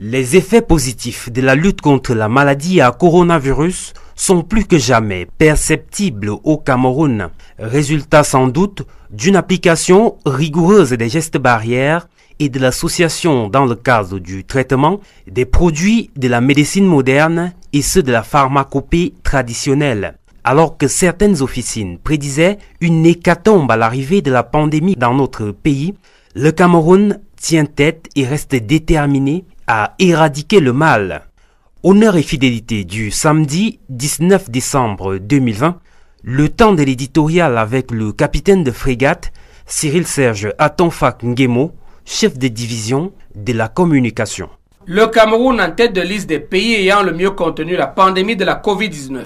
Les effets positifs de la lutte contre la maladie à coronavirus sont plus que jamais perceptibles au Cameroun. Résultat sans doute d'une application rigoureuse des gestes barrières et de l'association dans le cadre du traitement des produits de la médecine moderne et ceux de la pharmacopée traditionnelle. Alors que certaines officines prédisaient une hécatombe à l'arrivée de la pandémie dans notre pays, le Cameroun tient tête et reste déterminé à éradiquer le mal. Honneur et fidélité du samedi 19 décembre 2020, le temps de l'éditorial avec le capitaine de frégate Cyril Serge Atonfak Nguemo, chef de division de la communication. Le Cameroun en tête de liste des pays ayant le mieux contenu la pandémie de la Covid-19.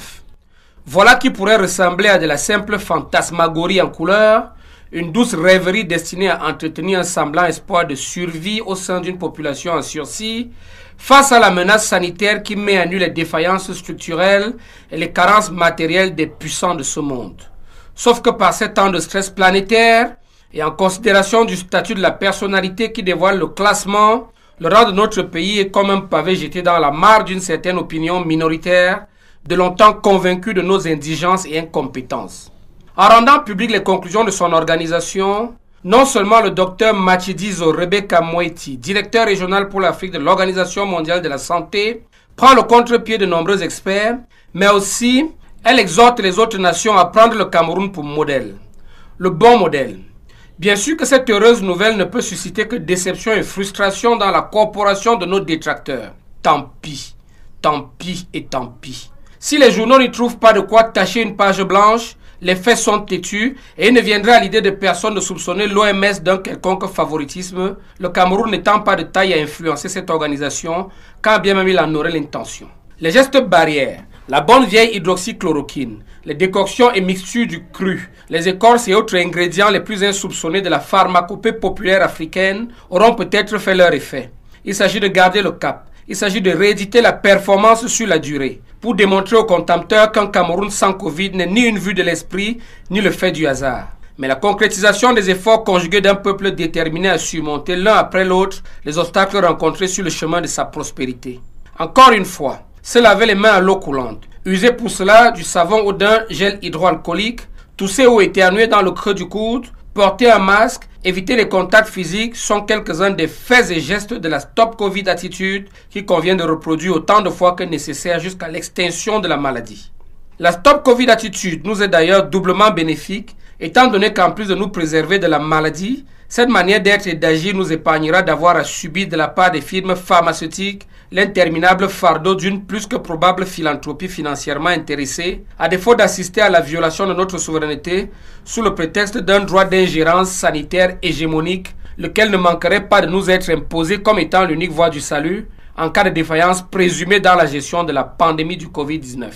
Voilà qui pourrait ressembler à de la simple fantasmagorie en couleur, une douce rêverie destinée à entretenir un semblant espoir de survie au sein d'une population en sursis, face à la menace sanitaire qui met à nu les défaillances structurelles et les carences matérielles des puissants de ce monde. Sauf que par ces temps de stress planétaire, et en considération du statut de la personnalité qui dévoile le classement, le rang de notre pays est comme un pavé jeté dans la mare d'une certaine opinion minoritaire, de longtemps convaincue de nos indigences et incompétences. En rendant publiques les conclusions de son organisation, non seulement le docteur Matshidiso Rebecca Moeti, directeur régional pour l'Afrique de l'Organisation mondiale de la santé, prend le contre-pied de nombreux experts, mais aussi elle exhorte les autres nations à prendre le Cameroun pour modèle. Le bon modèle. Bien sûr que cette heureuse nouvelle ne peut susciter que déception et frustration dans la corporation de nos détracteurs. Tant pis et tant pis. Si les journaux n'y trouvent pas de quoi tacher une page blanche, les faits sont têtus et il ne viendrait à l'idée de personne de soupçonner l'OMS d'un quelconque favoritisme, le Cameroun n'étant pas de taille à influencer cette organisation, quand bien même il en aurait l'intention. Les gestes barrières, la bonne vieille hydroxychloroquine, les décoctions et mixtures du cru, les écorces et autres ingrédients les plus insoupçonnés de la pharmacopée populaire africaine auront peut-être fait leur effet. Il s'agit de garder le cap. Il s'agit de rééditer la performance sur la durée pour démontrer aux contempteurs qu'un Cameroun sans Covid n'est ni une vue de l'esprit, ni le fait du hasard. Mais la concrétisation des efforts conjugués d'un peuple déterminé à surmonter l'un après l'autre les obstacles rencontrés sur le chemin de sa prospérité. Encore une fois, se laver les mains à l'eau coulante, user pour cela du savon ou d'un gel hydroalcoolique, tousser ou éternuer dans le creux du coude, porter un masque, éviter les contacts physiques sont quelques-uns des faits et gestes de la Stop Covid attitude qui convient de reproduire autant de fois que nécessaire jusqu'à l'extinction de la maladie. La Stop Covid attitude nous est d'ailleurs doublement bénéfique, étant donné qu'en plus de nous préserver de la maladie, cette manière d'être et d'agir nous épargnera d'avoir à subir de la part des firmes pharmaceutiques l'interminable fardeau d'une plus que probable philanthropie financièrement intéressée, à défaut d'assister à la violation de notre souveraineté sous le prétexte d'un droit d'ingérence sanitaire hégémonique, lequel ne manquerait pas de nous être imposé comme étant l'unique voie du salut en cas de défaillance présumée dans la gestion de la pandémie du Covid-19.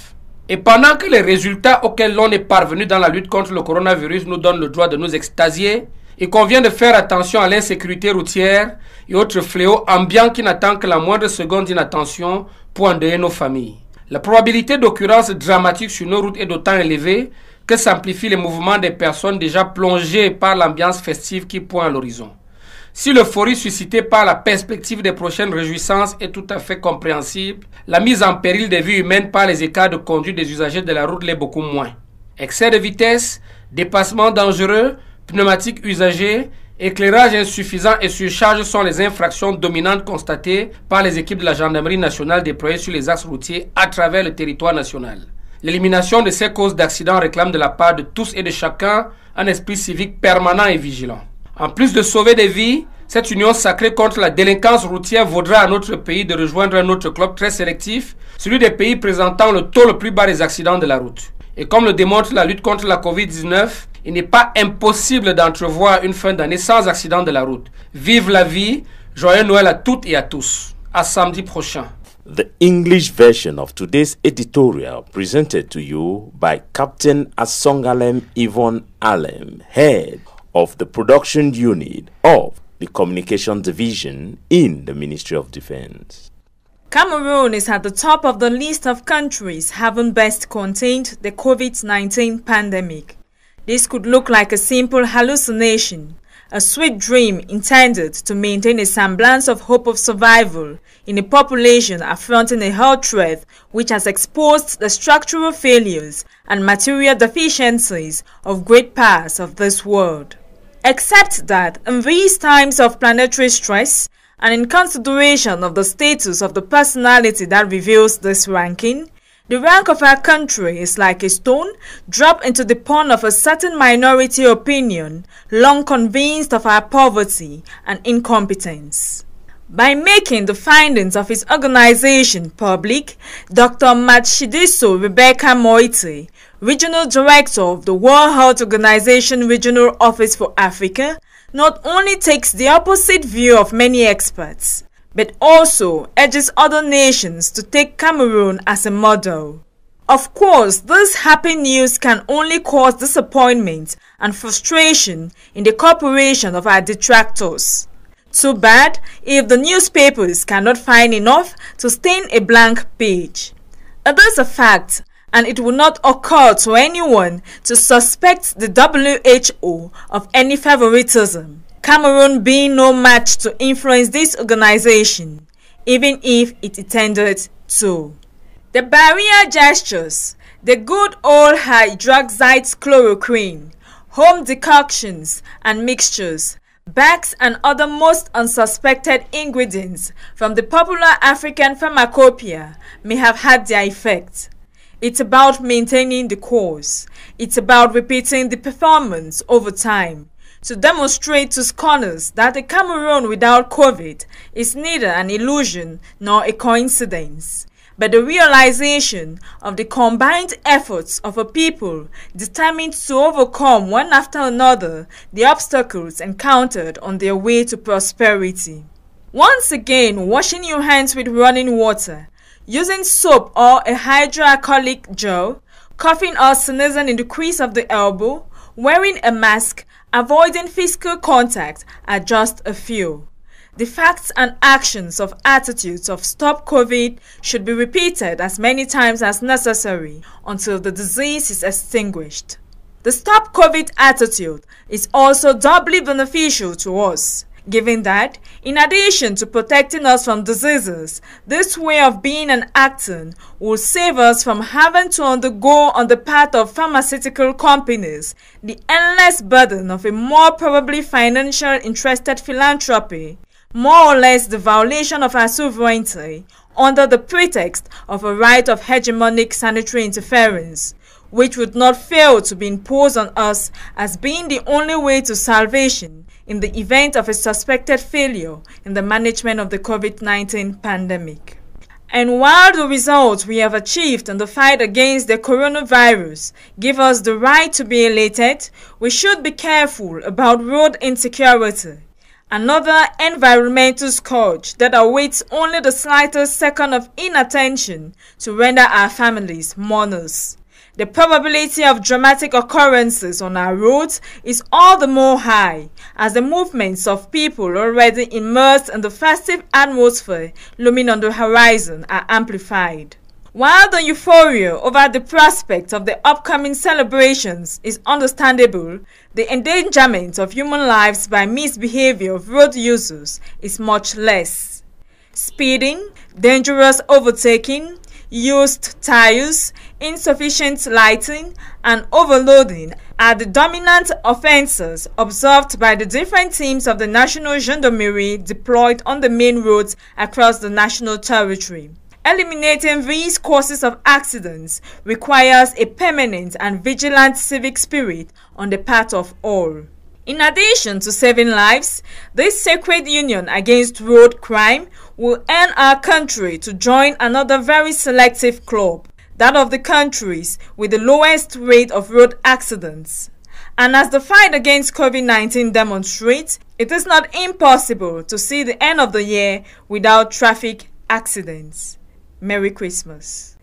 Et pendant que les résultats auxquels l'on est parvenu dans la lutte contre le coronavirus nous donnent le droit de nous extasier, il convient de faire attention à l'insécurité routière et autres fléaux ambiants qui n'attendent que la moindre seconde d'inattention pour endeuiller nos familles. La probabilité d'occurrence dramatique sur nos routes est d'autant élevée que s'amplifient les mouvements des personnes déjà plongées par l'ambiance festive qui pointe à l'horizon. Si l'euphorie suscitée par la perspective des prochaines réjouissances est tout à fait compréhensible, la mise en péril des vies humaines par les écarts de conduite des usagers de la route l'est beaucoup moins. Excès de vitesse, dépassements dangereux, pneumatiques usagés, éclairage insuffisant et surcharge sont les infractions dominantes constatées par les équipes de la gendarmerie nationale déployées sur les axes routiers à travers le territoire national. L'élimination de ces causes d'accidents réclame de la part de tous et de chacun un esprit civique permanent et vigilant. En plus de sauver des vies, cette union sacrée contre la délinquance routière vaudra à notre pays de rejoindre un autre club très sélectif, celui des pays présentant le taux le plus bas des accidents de la route. Et comme le démontre la lutte contre la Covid-19, il n'est pas impossible d'entrevoir une fin d'année sans accident de la route. Vive la vie, joyeux Noël à toutes et à tous. À samedi prochain. The English version of today's editorial presented to you by Captain Asongalem Yvonne Alem, head of the production unit of the Communication Division in the Ministry of Defense. Cameroon is at the top of the list of countries having best contained the COVID-19 pandemic. This could look like a simple hallucination, a sweet dream intended to maintain a semblance of hope of survival in a population affronting a health threat which has exposed the structural failures and material deficiencies of great parts of this world. Except that in these times of planetary stress, and in consideration of the status of the personality that reveals this ranking, the rank of our country is like a stone dropped into the pond of a certain minority opinion, long convinced of our poverty and incompetence. By making the findings of his organization public, Dr. Matshidiso Rebecca Moite, Regional Director of the World Health Organization Regional Office for Africa, not only takes the opposite view of many experts, but also urges other nations to take Cameroon as a model. Of course, this happy news can only cause disappointment and frustration in the corporation of our detractors. Too bad if the newspapers cannot find enough to stain a blank page. It is a fact, and it will not occur to anyone to suspect the WHO of any favoritism, Cameroon being no match to influence this organization, even if it intended to. The barrier gestures, the good old hydroxide chloroquine, home decoctions and mixtures, bags and other most unsuspected ingredients from the popular African pharmacopoeia may have had their effect. It's about maintaining the course. It's about repeating the performance over time to demonstrate to scholars that a Cameroon without COVID is neither an illusion nor a coincidence, but the realization of the combined efforts of a people determined to overcome one after another the obstacles encountered on their way to prosperity. Once again, washing your hands with running water, using soap or a hydroalcoholic gel, coughing or sneezing in the crease of the elbow, wearing a mask, avoiding physical contact are just a few. The facts and actions of attitudes of Stop COVID should be repeated as many times as necessary until the disease is extinguished. The Stop COVID attitude is also doubly beneficial to us, given that, in addition to protecting us from diseases, this way of being and acting will save us from having to undergo on the part of pharmaceutical companies the endless burden of a more probably financial interested philanthropy, more or less the violation of our sovereignty under the pretext of a right of hegemonic sanitary interference, which would not fail to be imposed on us as being the only way to salvation in the event of a suspected failure in the management of the COVID-19 pandemic. And while the results we have achieved in the fight against the coronavirus give us the right to be elated, we should be careful about road insecurity, another environmental scourge that awaits only the slightest second of inattention to render our families mourners. The probability of dramatic occurrences on our roads is all the more high as the movements of people already immersed in the festive atmosphere looming on the horizon are amplified. While the euphoria over the prospect of the upcoming celebrations is understandable, the endangerment of human lives by misbehavior of road users is much less. Speeding, dangerous overtaking, used tires, insufficient lighting, and overloading are the dominant offenses observed by the different teams of the National Gendarmerie deployed on the main roads across the national territory. Eliminating these causes of accidents requires a permanent and vigilant civic spirit on the part of all. In addition to saving lives, this sacred union against road crime will earn our country to join another very selective club, that of the countries with the lowest rate of road accidents. And as the fight against COVID-19 demonstrates, it is not impossible to see the end of the year without traffic accidents. Merry Christmas.